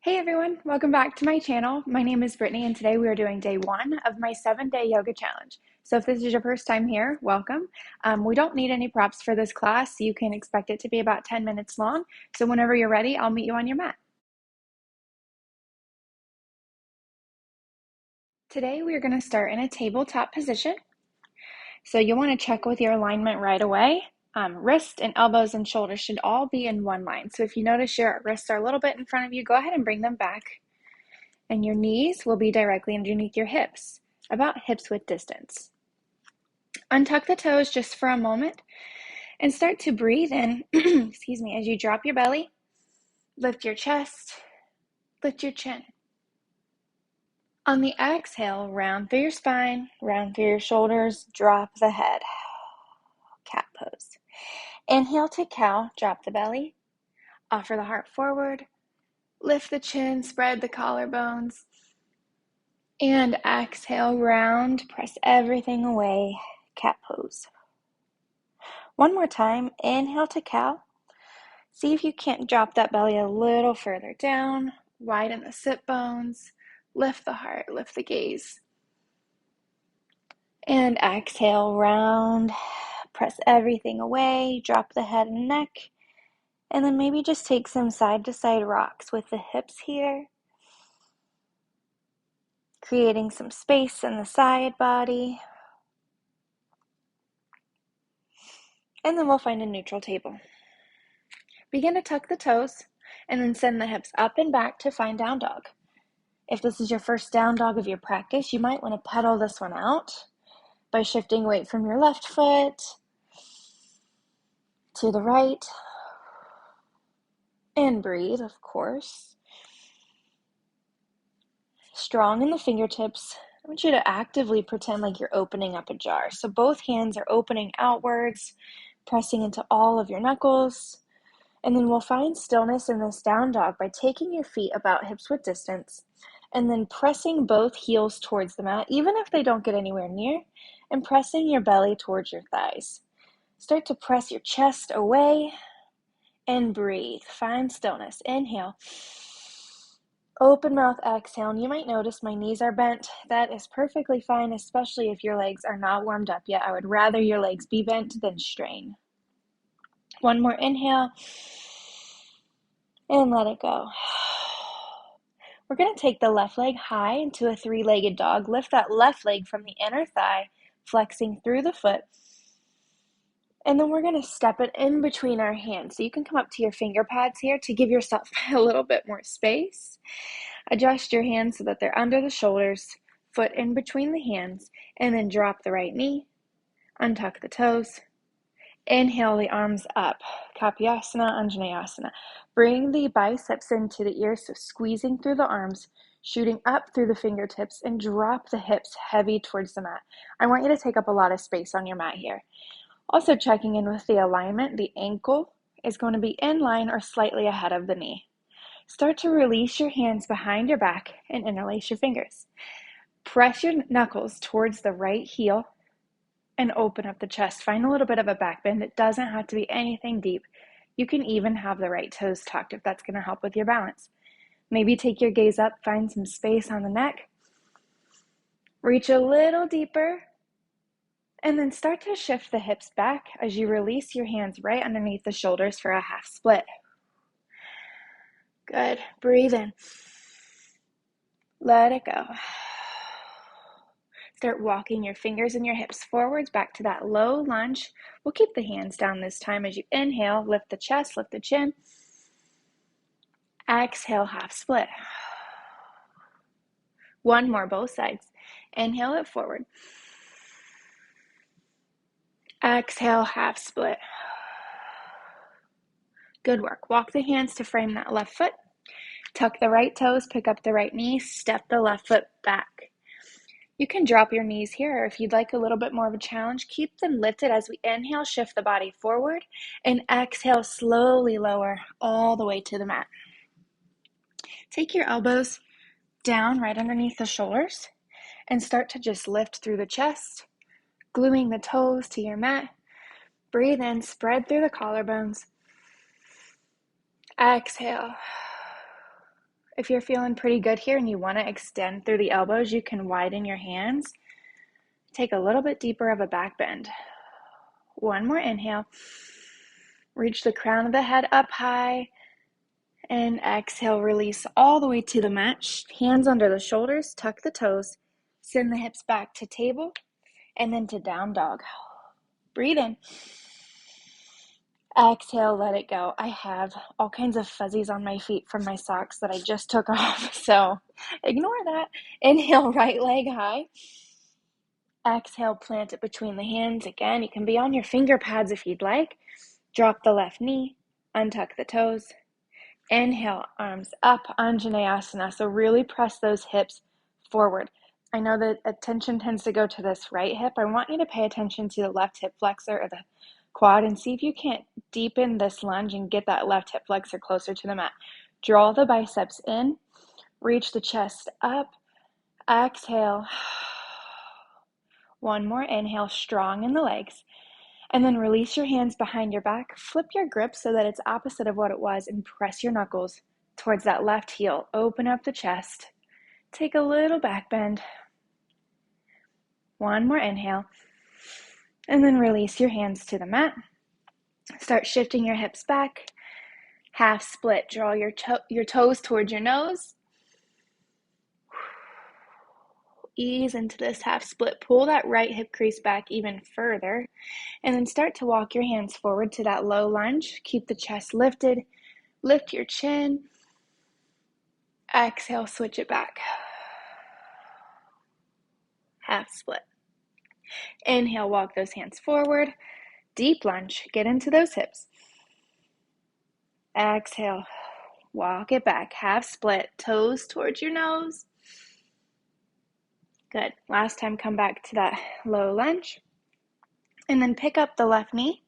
Hey everyone, welcome back to my channel. My name is Brittany and today we are doing day 1 of my 7-day yoga challenge. So if this is your first time here, welcome. We don't need any props for this class. You can expect it to be about 10 minutes long. So whenever you're ready, I'll meet you on your mat. Today we are going to start in a tabletop position. So you'll want to check with your alignment right away. Wrist and elbows and shoulders should all be in one line. So if you notice your wrists are a little bit in front of you, go ahead and bring them back. And your knees will be directly underneath your hips, about hips width distance. Untuck the toes just for a moment and start to breathe in, excuse me, as you drop your belly, lift your chest, lift your chin. On the exhale, round through your spine, round through your shoulders, drop the head. Cat pose. Inhale to cow, drop the belly, offer the heart forward, lift the chin, spread the collarbones. And exhale, round, press everything away, cat pose. One more time, inhale to cow. See if you can't drop that belly a little further down, widen the sit bones, lift the heart, lift the gaze. And exhale, round, press everything away, drop the head and neck, and then maybe just take some side-to-side rocks with the hips here, creating some space in the side body. And then we'll find a neutral table. Begin to tuck the toes and then send the hips up and back to find down dog. If this is your first down dog of your practice, you might want to pedal this one out by shifting weight from your left foot to the right. And breathe, of course. Strong in the fingertips. I want you to actively pretend like you're opening up a jar. So both hands are opening outwards, pressing into all of your knuckles. And then we'll find stillness in this down dog by taking your feet about hips width distance and then pressing both heels towards the mat, even if they don't get anywhere near, and pressing your belly towards your thighs. Start to press your chest away and breathe. Find stillness. Inhale. Open mouth, exhale. And you might notice my knees are bent. That is perfectly fine, especially if your legs are not warmed up yet. I would rather your legs be bent than strain. One more inhale. And let it go. We're going to take the left leg high into a 3-legged dog. Lift that left leg from the inner thigh, flexing through the foot. And then we're going to step it in between our hands. So you can come up to your finger pads here to give yourself a little bit more space. Adjust your hands so that they're under the shoulders, foot in between the hands, and then drop the right knee, untuck the toes. Inhale the arms up, Kapyasana, Anjaneyasana. Bring the biceps into the ears, so squeezing through the arms, shooting up through the fingertips, and drop the hips heavy towards the mat. I want you to take up a lot of space on your mat here. Also checking in with the alignment, the ankle is going to be in line or slightly ahead of the knee. Start to release your hands behind your back and interlace your fingers. Press your knuckles towards the right heel and open up the chest. Find a little bit of a back bend. It doesn't have to be anything deep. You can even have the right toes tucked if that's going to help with your balance. Maybe take your gaze up, find some space on the neck. Reach a little deeper. And then start to shift the hips back as you release your hands right underneath the shoulders for a half split. Good. Breathe in. Let it go. Start walking your fingers and your hips forwards back to that low lunge. We'll keep the hands down this time as you inhale, lift the chest, lift the chin. Exhale, half split. One more, both sides. Inhale it forward. Exhale, half split. Good work. Walk the hands to frame that left foot. Tuck the right toes, pick up the right knee, step the left foot back. You can drop your knees here, or if you'd like a little bit more of a challenge, keep them lifted as we inhale, shift the body forward, and exhale, slowly lower all the way to the mat. Take your elbows down right underneath the shoulders and start to just lift through the chest, gluing the toes to your mat. Breathe in, spread through the collarbones. Exhale. If you're feeling pretty good here and you want to extend through the elbows, you can widen your hands. Take a little bit deeper of a back bend. One more inhale. Reach the crown of the head up high. And exhale, release all the way to the mat. Hands under the shoulders, tuck the toes. Send the hips back to table and then to down dog. Breathe in. Exhale, let it go. I have all kinds of fuzzies on my feet from my socks that I just took off, so ignore that. Inhale, right leg high. Exhale, plant it between the hands. Again, you can be on your finger pads if you'd like. Drop the left knee, untuck the toes. Inhale, arms up, Anjaneyasana. So really press those hips forward. I know that attention tends to go to this right hip. I want you to pay attention to the left hip flexor or the quad and see if you can't deepen this lunge and get that left hip flexor closer to the mat. Draw the biceps in, reach the chest up, exhale. One more inhale, strong in the legs. And then release your hands behind your back. Flip your grip so that it's opposite of what it was and press your knuckles towards that left heel. Open up the chest. Take a little back bend. One more inhale. And then release your hands to the mat. Start shifting your hips back. Half split. Draw your toes towards your nose. Ease into this half split. Pull that right hip crease back even further. And then start to walk your hands forward to that low lunge. Keep the chest lifted. Lift your chin. Exhale, switch it back. Half split. Inhale, walk those hands forward. Deep lunge. Get into those hips. Exhale, walk it back. Half split. Toes towards your nose. Good. Last time, come back to that low lunge. And then pick up the left knee.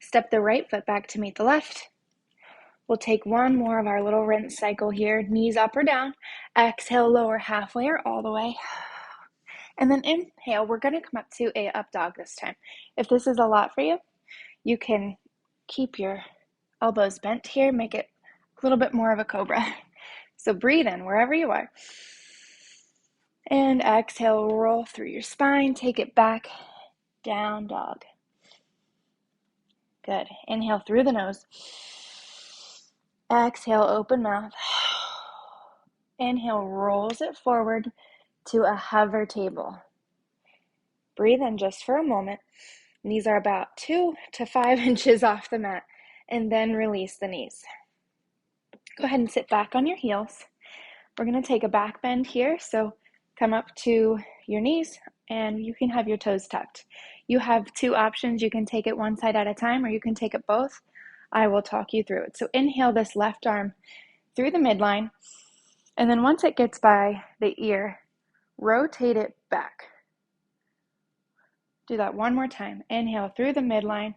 Step the right foot back to meet the left. We'll take one more of our little rinse cycle here. Knees up or down. Exhale, lower halfway or all the way. And then inhale, we're going to come up to a up dog this time. If this is a lot for you, you can keep your elbows bent here, make it a little bit more of a cobra. So breathe in wherever you are. And exhale, roll through your spine, take it back, down dog. Good. Inhale through the nose. Exhale, open mouth. Inhale, rolls it forward to a hover table. Breathe in just for a moment. Knees are about 2 to 5 inches off the mat, and then release the knees. Go ahead and sit back on your heels. We're going to take a back bend here, so come up to your knees, and you can have your toes tucked. You have two options. You can take it one side at a time, or you can take it both. I will talk you through it. So inhale this left arm through the midline, and then once it gets by the ear, rotate it back. Do that one more time. Inhale through the midline.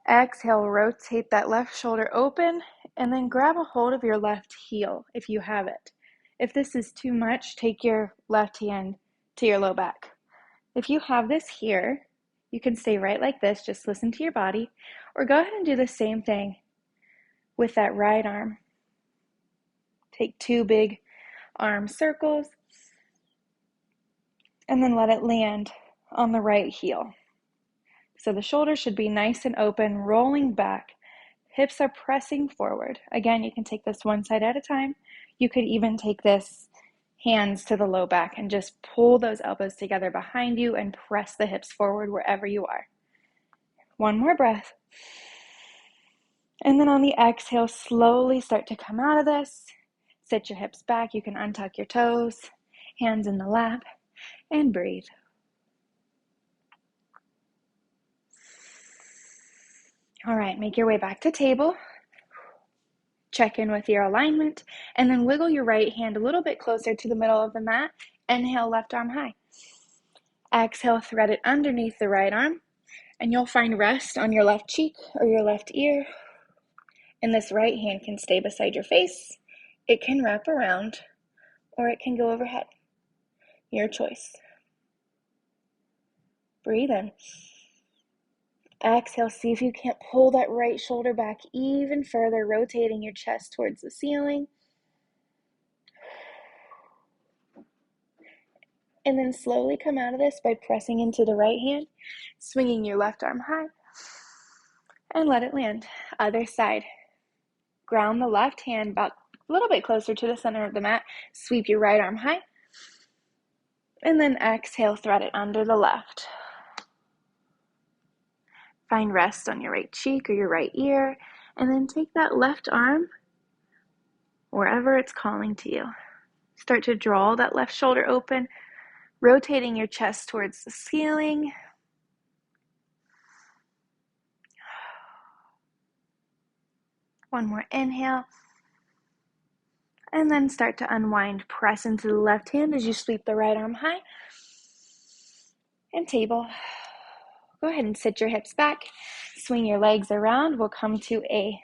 Exhale, rotate that left shoulder open, and then grab a hold of your left heel if you have it. If this is too much, take your left hand to your low back. If you have this here, you can stay right like this, just listen to your body, or go ahead and do the same thing with that right arm. Take 2 big arm circles, and then let it land on the right heel. So the shoulders should be nice and open, rolling back. Hips are pressing forward. Again, you can take this one side at a time. You could even take this hands to the low back and just pull those elbows together behind you and press the hips forward wherever you are. One more breath. And then on the exhale, slowly start to come out of this. Sit your hips back. You can untuck your toes, hands in the lap, and breathe. All right, make your way back to table. Check in with your alignment, and then wiggle your right hand a little bit closer to the middle of the mat. Inhale, left arm high. Exhale, thread it underneath the right arm, and you'll find rest on your left cheek or your left ear. And this right hand can stay beside your face. It can wrap around, or it can go overhead. Your choice. Breathe in. Exhale, see if you can't pull that right shoulder back even further, rotating your chest towards the ceiling. And then slowly come out of this by pressing into the right hand, swinging your left arm high, and let it land. Other side. Ground the left hand about a little bit closer to the center of the mat. Sweep your right arm high. And then exhale, thread it under the left. Find rest on your right cheek or your right ear. And then take that left arm wherever it's calling to you. Start to draw that left shoulder open, rotating your chest towards the ceiling. One more inhale. And then start to unwind. Press into the left hand as you sweep the right arm high. And table. Go ahead and sit your hips back. Swing your legs around. We'll come to a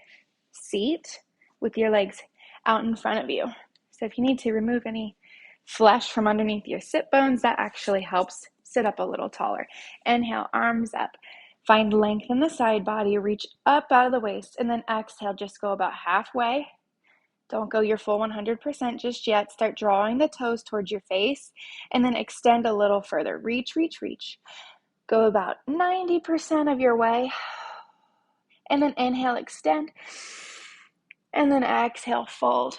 seat with your legs out in front of you. So if you need to remove any flesh from underneath your sit bones, that actually helps. Sit up a little taller. Inhale, arms up. Find length in the side body. Reach up out of the waist. And then exhale, just go about halfway. Don't go your full 100% just yet. Start drawing the toes towards your face. And then extend a little further. Reach, reach, reach. Go about 90% of your way. And then inhale, extend. And then exhale, fold.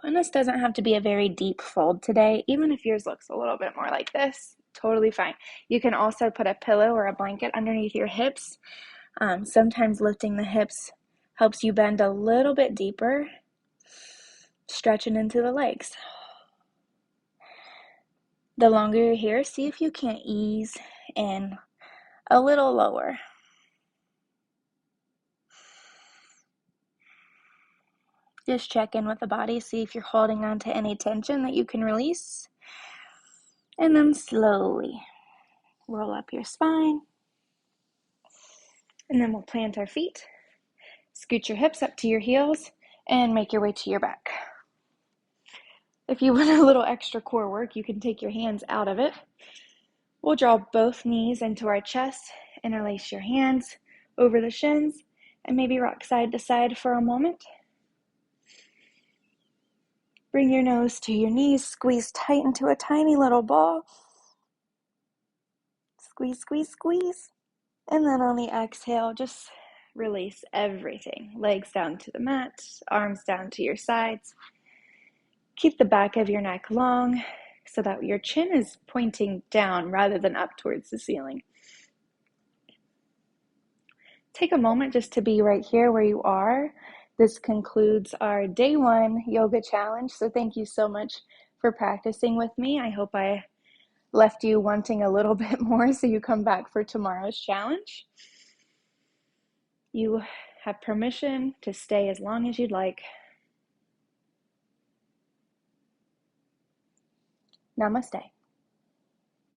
And this doesn't have to be a very deep fold today. Even if yours looks a little bit more like this, totally fine. You can also put a pillow or a blanket underneath your hips. Sometimes lifting the hips helps you bend a little bit deeper, stretching into the legs. The longer you're here, see if you can't ease in a little lower. Just check in with the body, see if you're holding on to any tension that you can release. And then slowly roll up your spine. And then we'll plant our feet. Scoot your hips up to your heels and make your way to your back. If you want a little extra core work, you can take your hands out of it. We'll draw both knees into our chest, interlace your hands over the shins, and maybe rock side to side for a moment. Bring your nose to your knees, squeeze tight into a tiny little ball. Squeeze, squeeze, squeeze. And then on the exhale, just release everything. Legs down to the mat, arms down to your sides. Keep the back of your neck long so that your chin is pointing down rather than up towards the ceiling. Take a moment just to be right here where you are. This concludes our day 1 yoga challenge. So thank you so much for practicing with me. I hope I left you wanting a little bit more so you come back for tomorrow's challenge. You have permission to stay as long as you'd like. Namaste.